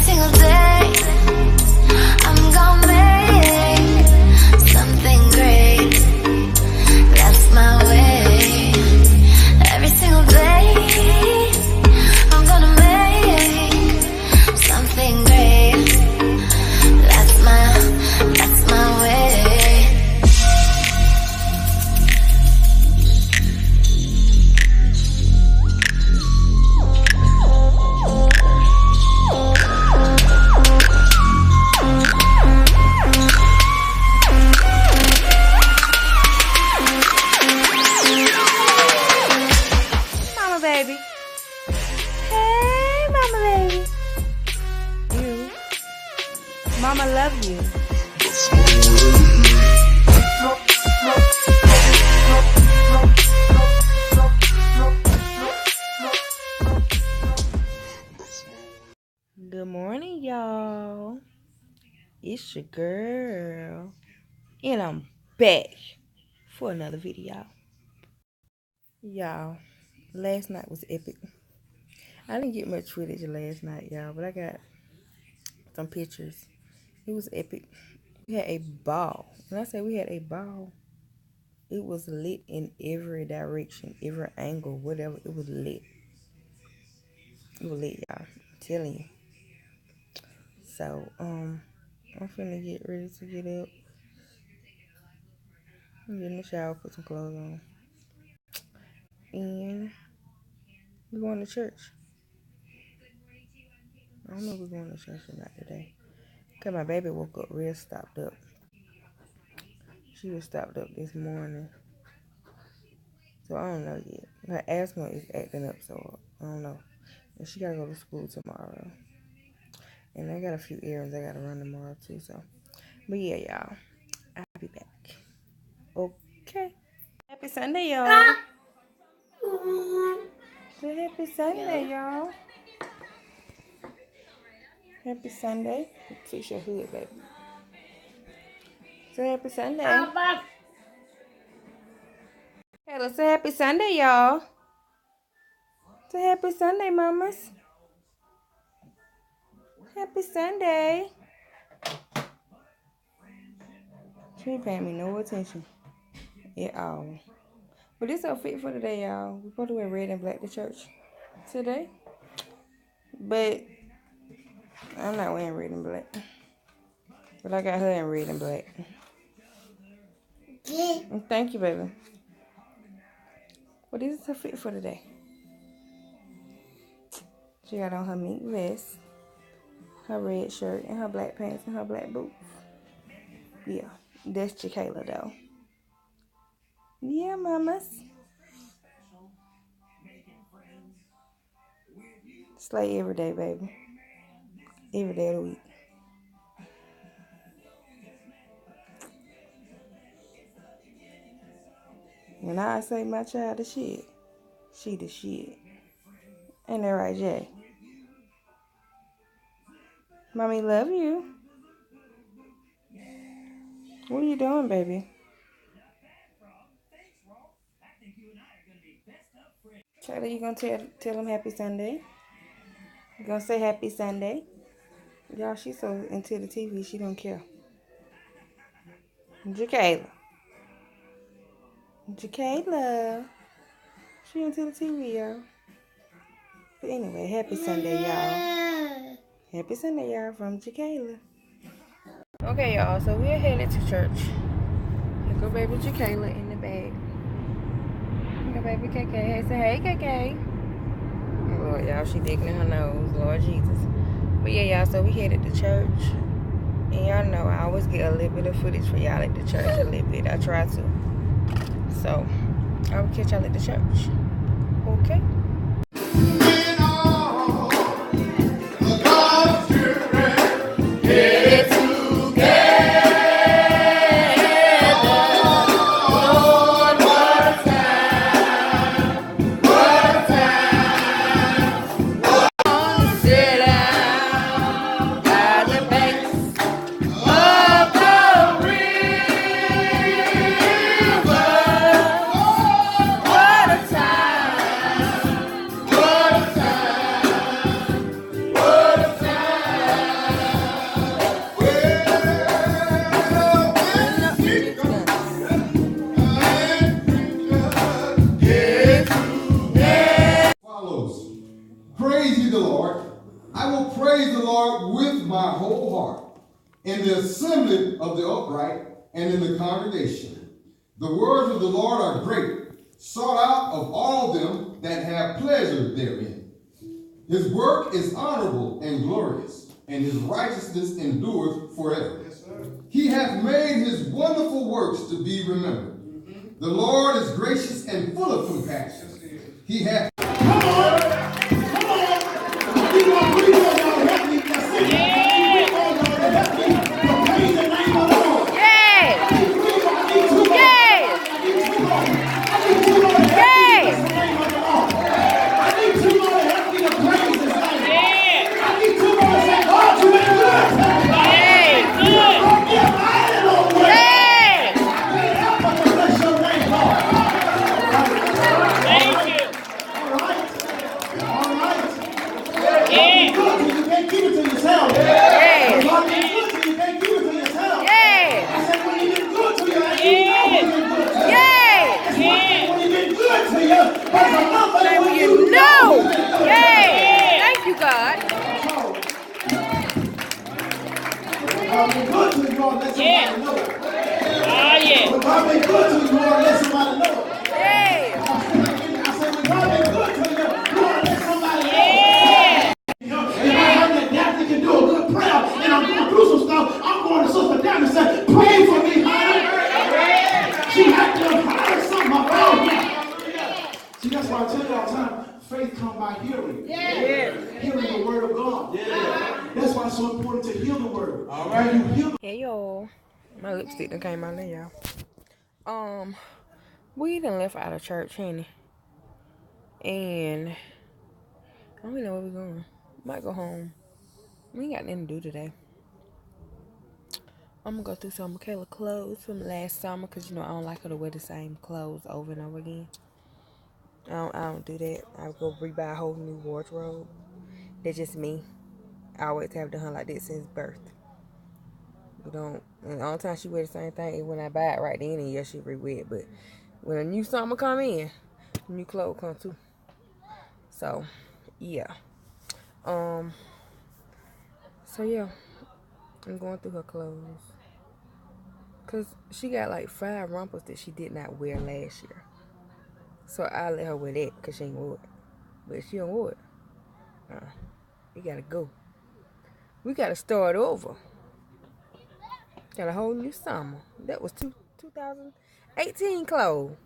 single day, I'm gonna make something great. That's my way. Every single day, I'm gonna make something great. That's my way. Baby. Hey, mama baby. You. Mama love you. Good morning, y'all. It's your girl. And I'm back for another video. Y'all, last night was epic. I didn't get much footage last night, y'all, but I got some pictures. It was epic. We had a ball. When I say we had a ball, it was lit in every direction, every angle, whatever. It was lit. It was lit, y'all. I'm telling you. So, I'm finna get ready to get up. I'm getting in the shower, put some clothes on. And we're going to church. I don't know if we're going to church or not today. Because my baby woke up real stopped up. She was stopped up this morning. So I don't know yet. Her asthma is acting up, so I don't know. And she gotta go to school tomorrow. And I got a few errands I gotta run tomorrow too, so. But yeah, y'all. I'll be back. Okay. Happy Sunday, y'all. So happy Sunday, y'all. Happy Sunday. Fix your hood, baby. So happy Sunday. Kayla, say happy Sunday, y'all. Say happy Sunday, mamas. Happy Sunday. She ain't paying me no attention at all. But this outfit for today, y'all. We're supposed to wear red and black to church today. But I'm not wearing red and black. But I got her in red and black. Thank you, baby. Well, this is her fit for today. She got on her mink vest, her red shirt, and her black pants, and her black boots. Yeah, that's Kayla, though. Yeah, mamas. Slay every day, baby. Every day of the week. When I say my child the shit, she the shit. Ain't that right, Jay? Mommy love you. What are you doing, baby? Kayla, you gonna tell them happy Sunday? You gonna say happy Sunday? Y'all, she's so into the TV, she don't care. Kayla. Kayla. She into the TV, y'all. But anyway, happy Sunday, y'all. Happy Sunday, y'all, from Kayla. Okay, y'all, so we're headed to church. Here go baby Kayla in the bag. Here go baby KK. Hey, say hey, KK. Lord, y'all, she digging in her nose. Lord Jesus. But yeah, y'all, so we headed to church. And y'all know I always get a little bit of footage for y'all at the church. A little bit. I try to. So, I will catch y'all at the church. Okay? Time. praise the Lord with my whole heart, in the assembly of the upright and in the congregation. The words of the Lord are great, sought out of all them that have pleasure therein. His work is honorable and glorious, and his righteousness endureth forever. Yes, he hath made his wonderful works to be remembered. The Lord is gracious and full of compassion. He hath... Hey y'all, my lipstick done came out there, y'all. We done left out of church, honey, and I don't even know where we're going. Might go home. We ain't got nothing to do today. I'm gonna go through some of Kayla clothes from last summer, cause you know I don't like her to wear the same clothes over and over again. I don't do that. I go rebuy a whole new wardrobe. That's just me. I always have done her like that since birth. You don't. And the only time she wear the same thing is when I buy it right then and she re-wear it. But when a new summer come in, new clothes come too. So, yeah. So yeah, I'm going through her clothes. Cause she got like 5 rompers that she did not wear last year. So I let her wear that cause she ain't wore it. But she don't wear it. We gotta go. We gotta start over. Got a whole new summer. That was 2018 clothes.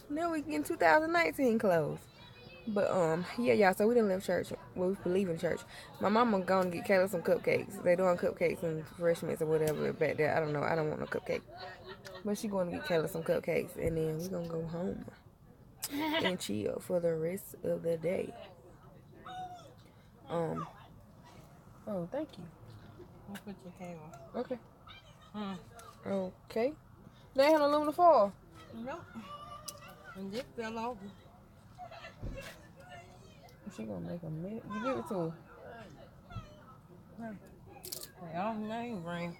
Now we getting 2019 clothes. But yeah, y'all. So we didn't leave church. Well, we believe in church. My mama gonna get Kayla some cupcakes. They doing cupcakes and refreshments or whatever back there. I don't know. I don't want no cupcake. But she going to get Kayla some cupcakes, and then we gonna go home and chill for the rest of the day. Oh, thank you. I'll put your camera. Okay. Okay. They had aluminum foil. Nope. And this fell over. She gonna make a mess. You give it to her. Hey, all name ring.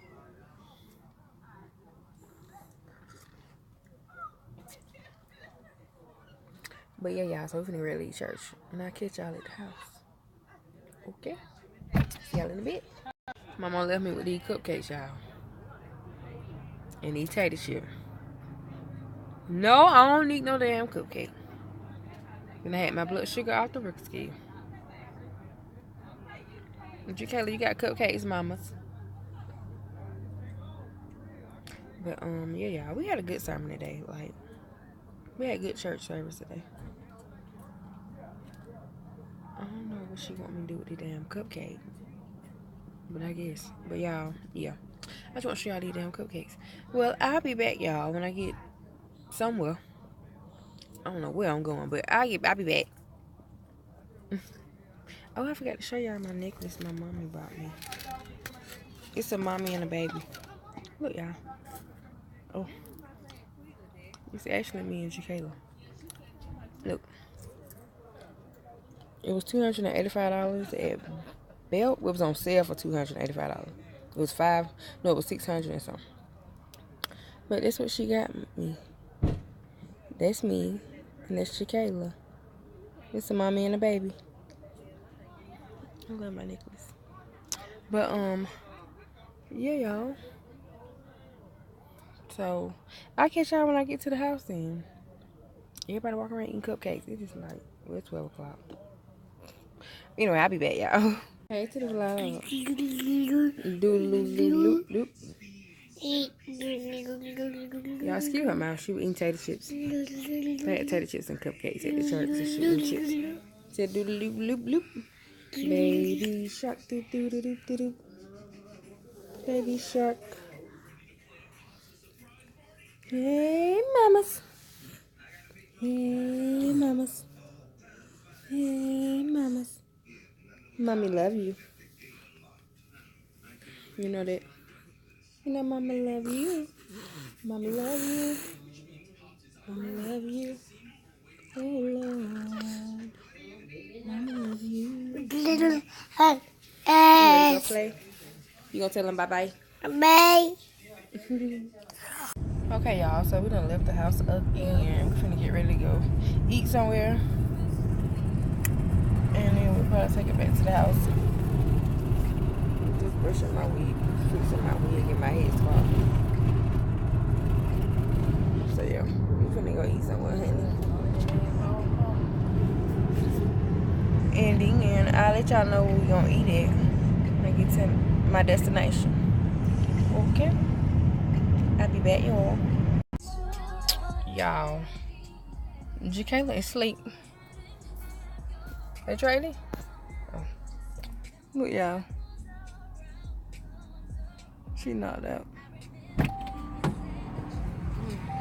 But yeah, y'all. So we finna really leave church, and I'll catch y'all at the house. Okay. See y'all in a bit. My mom left me with these cupcakes, y'all. And these tater chips. No, I don't need no damn cupcake. And I had my blood sugar off the record scale. Kayla, you got cupcakes, mamas. But yeah, y'all, we had a good sermon today. Like, we had good church service today. I don't know what she want me to do with the damn cupcake. But I guess. But y'all, yeah. I just want to show y'all these damn cupcakes. Well, I'll be back, y'all, when I get somewhere. I don't know where I'm going, but I'll be back. Oh, I forgot to show y'all my necklace my mommy bought me. It's a mommy and a baby. Look, y'all. Oh. It's actually me and Kayla. Look. It was $285 at Belt. It was on sale for $285. It was it was $600 and something. But that's what she got me. That's me. And that's Kayla. It's a mommy and a baby. I love my necklace. But yeah, y'all. So I'll catch y'all when I get to the house then. Everybody walking around eating cupcakes. It is night. Well, it's 12 o'clock. Anyway, I'll be back, y'all. Hey to the vlog. Doodle-doo-doo-doo-doo. Y'all excuse her mouth. She was eating tater chips. They had tater chips and cupcakes at the church. So she eating chips. Said doodle-loop-loop-loop. Baby shark. Doo-doo-doo-doo-doo. Baby shark. Hey, mamas. Hey, mamas. Hey, mamas. Mommy love you. You know that. You know mama love you. Mama love you. Mama love you. Oh Lord. Mama love you. You ready to go play? You gonna tell them bye-bye? Bye. Okay, y'all. So we done left the house again. We're finna get ready to go eat somewhere. And then we'll probably take it back to the house. Just brushing my wig, fixing my wig and my head scarf. So yeah, we finna go eat somewhere, honey. And then I'll let y'all know where we gonna eat at when I get to my destination. Okay? I'll be back, y'all. Y'all, Kayla is asleep. Hey, Trady? Oh. Look, y'all. She knocked out.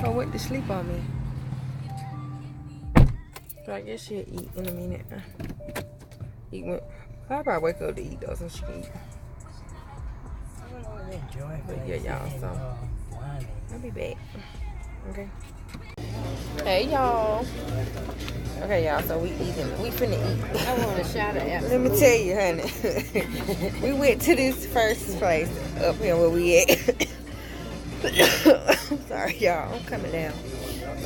I went to sleep on me. So I guess she'll eat in a minute. I'll probably wake up to eat though, so she can eat. But yeah, y'all, so I'll be back. Okay. Hey, y'all. Okay, y'all, so we finna eat. I want to shout it out. Let me tell you, honey. We went to this first place up here where we at. Sorry, y'all. I'm coming down.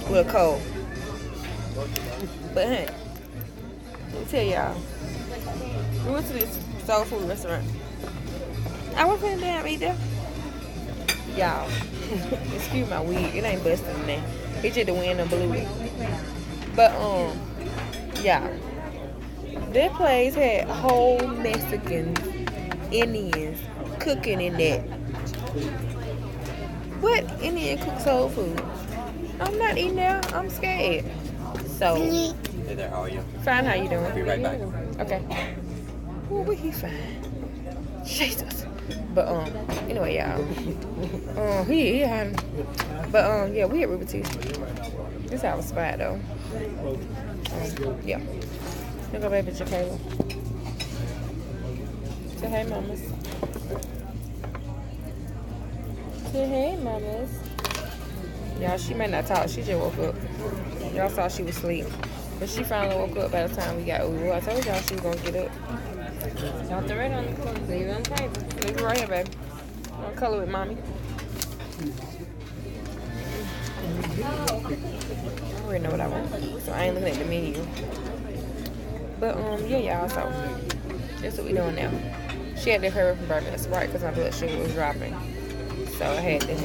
A little cold. But, honey, let me tell y'all. We went to this soul food restaurant. I wasn't finna damn eat there. Y'all, excuse my wig. It ain't busting in there. It's just the wind and blew it. But, y'all, that place had whole Mexicans, Indians cooking in that. What Indian cook soul food? I'm not eating there. I'm scared. So, Hey there, how are you? fine, how you doing? I'll be right back. Okay. Well, we fine. Jesus. But anyway, y'all. He had. But yeah, we at Ruby T. This our spot though. Yeah. Here go baby Kayla. Say hey, mamas. Say hey, mamas. Y'all, she may not talk. She just woke up. Y'all saw she was asleep. But she finally woke up by the time we got Uber. I told y'all she was gonna get up. Drop the red on the floor. Leave it on the table. Leave it right here, baby. I'm gonna color with mommy. I already know what I want, so I ain't looking at the menu. But yeah, y'all. So that's what we doing now. She had to hurry from burning us, right? Because my blood sugar was dropping, so I had to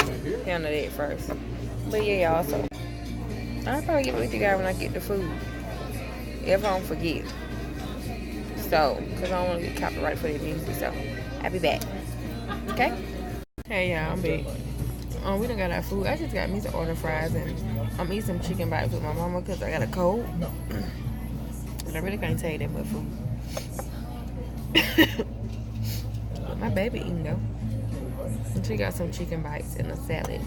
handle that first. But yeah, y'all. So I'll probably get with you guys when I get the food, if I don't forget. So, because I don't want to get copyrighted for the music, so I'll be back. Okay? Hey, y'all, I'm back. We done got our food. I just got me some order fries, and I'm eating some chicken bites with my mama because I got a cold. And I really can't tell you that much food. But my baby eating, though. And she got some chicken bites and a salad.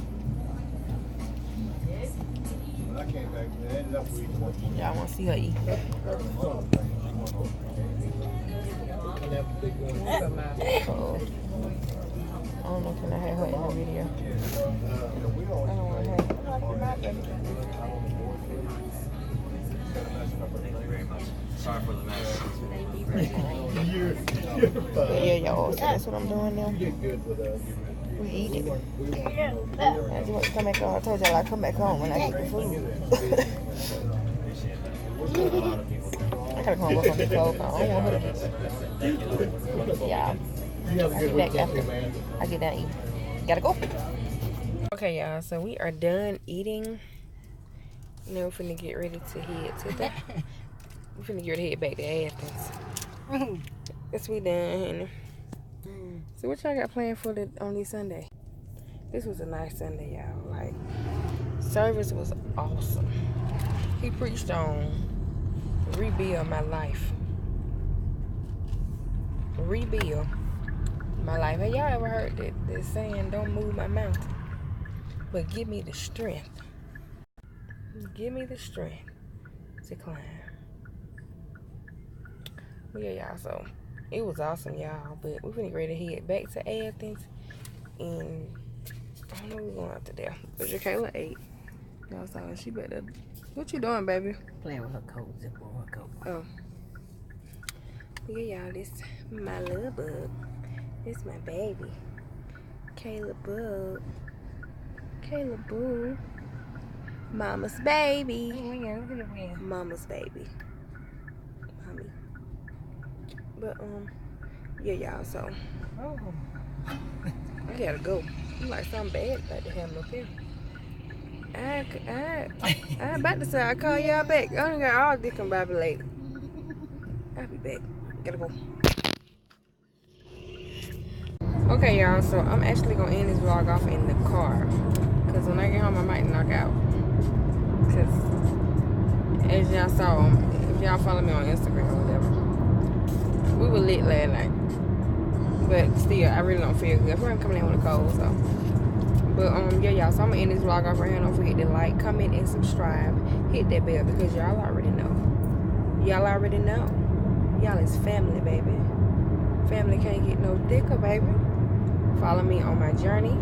Y'all want to see her eat. Uh-oh. I don't know if I have her in the video. I don't want to have her. Sorry for the mess. But yeah, y'all, so that's what I'm doing now. We eat it. I just want to come back home. I told y'all I'd come back home when I get the food. I gotta come work on this clothes. I don't want her to get. Yeah. I'll be back after I get done eating. Gotta go. Okay, y'all. So we are done eating. Now we're finna get ready to head to the. We're finna get ready to head back to Athens. Yes, we done, honey. So what y'all got planned for on this Sunday? This was a nice Sunday, y'all. Like, service was awesome. He preached on rebuild my life. Rebuild my life. Have y'all ever heard that saying, don't move my mountain, but give me the strength. Give me the strength to climb. But yeah, y'all, so it was awesome, y'all. But we're finna ready to head back to Athens. And I don't know where we're going after there. But Kayla ate. Y'all saw her. She better. What you doing, baby? Playing with her coat, zipper on her coat. Oh. Yeah, y'all, this my little bug. This my baby. Kayla bug. Kayla boo. Mama's baby. Mama's baby. Mommy. But, yeah, y'all, so. Oh. I gotta go. I'm like something bad about to happen up here. I about to say I'll call y'all back. I done got all discombobulated. I'll be back. Gotta go. Okay, y'all, so I'm actually gonna end this vlog off in the car. Cause when I get home I might knock out. Cause as y'all saw, if y'all follow me on Instagram or whatever, we were lit last night. But still, I really don't feel good. I'm coming in with a cold, so. But yeah, y'all, so I'm gonna end this vlog off right here. Don't forget to like, comment, and subscribe. Hit that bell because y'all already know. Y'all already know. Y'all is family, baby. Family can't get no thicker, baby. Follow me on my journey.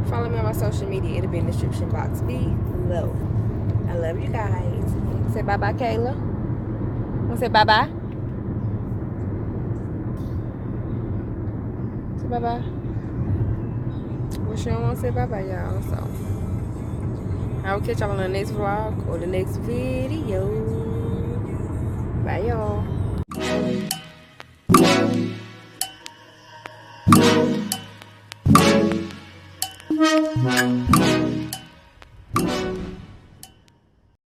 Follow me on my social media. It'll be in the description box below. I love you guys. Say bye-bye, Kayla. Wanna say bye-bye? Say bye-bye. Well, she don't want to say bye-bye, y'all, so. I will catch y'all on the next vlog or the next video. Bye, y'all.